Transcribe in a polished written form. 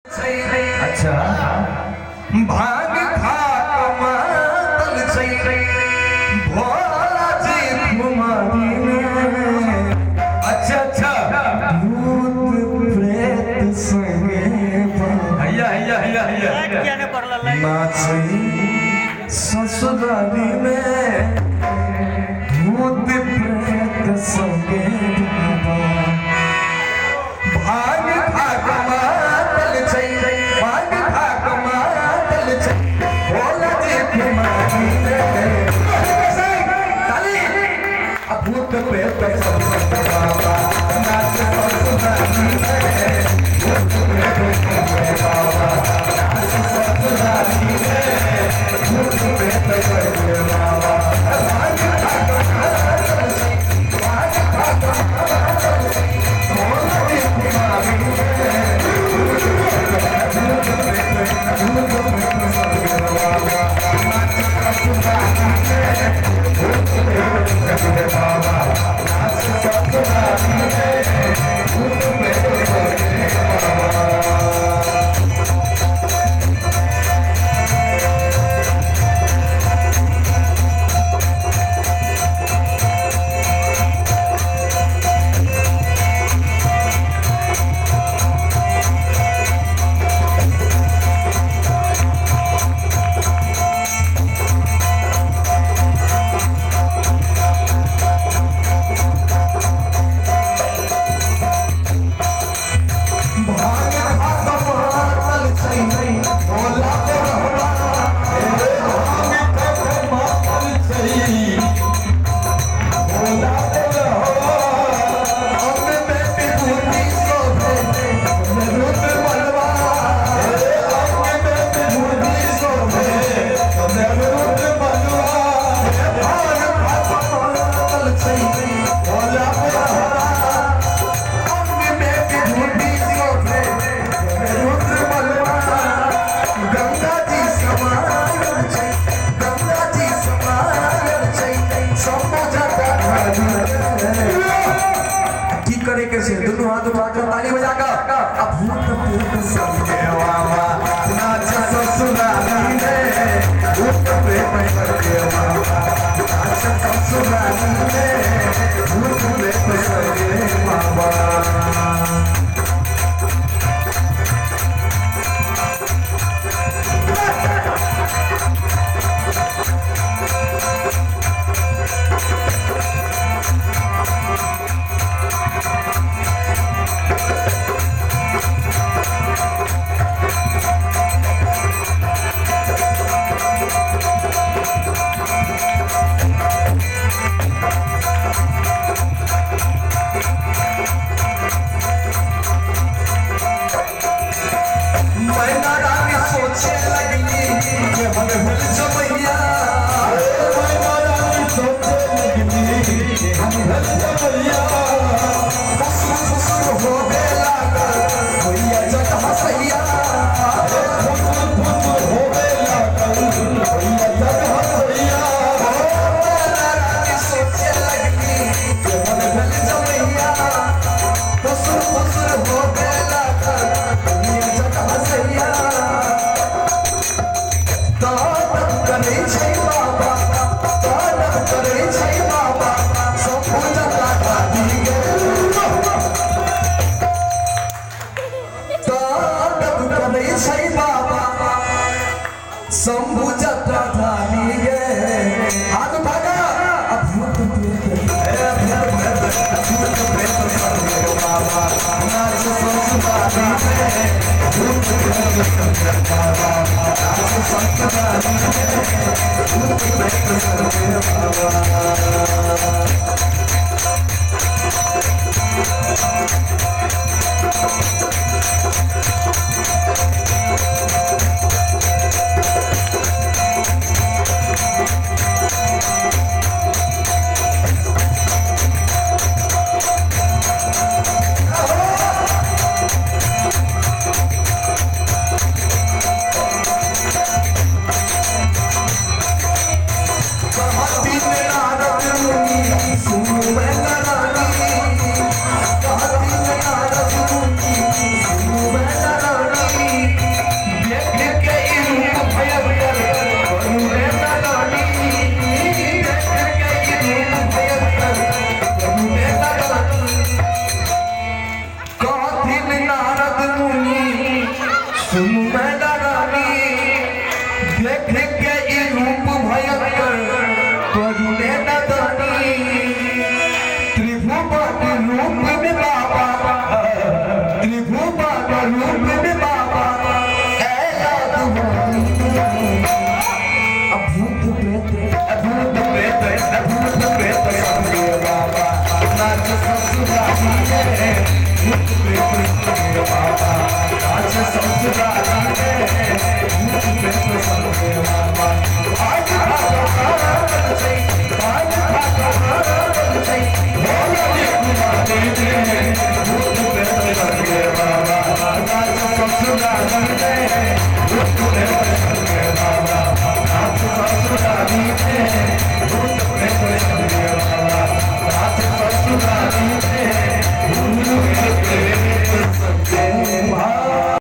अच्छा भाग खाक मातल चई भोला जी कुमारी में अच्छा भूत प्रेत संगे हैया नाचई ससुराली में भूत प्रेत संगे भाग खाक मातल चई भाग खाक मातल चई भोला जी कुमारी में भूत प्रेत संगे बाबा नाच ससुराली में भूत प्रेत संगे बाबा नाच ससुराली में भूत प्रेत संगे बाबा भाग खाक मातल चई भाग खाक मातल चई भोला जी कुमारी में भूत प्रेत संगे बाबा नाच ससुराली में भूत प्रेत संगे बाबा नाच ससुराली में भूत प्रेत संगे बाबा दोनों हाथ उठाकर ताली बजाकर अब भूत प्रेत संगे बाबा नाच ससुराली में भूत प्रेत संगे बाबा नाच ससुराली में भूत प्रेत संगे बाबा शंभू जत्रा थाली गे हाथ उठागा अब भूत प्रेत संगे बाबा नाच ससुराली में भूत प्रेत संगे बाबा नाच ससुराली में भूत प्रेत संगे बाबा सुन मैं रानी सुन मैना रानी देख के ई रूप भयंकर करुणे नदनी त्रिभुवन रूप में बाबा त्रिभुवन रूप में बाबा अभूत प्रेत समझे बाबा नाच ससुराली है भूत प्रेत समझे बाबा नाच ससुराली है भूत प्रेत समझे बाबा आज भागवत से आज भागवत से भोला कुमारी है भूत प्रेत समझे बाबा नाच ससुराली है भूत प्रेत समझे बाबा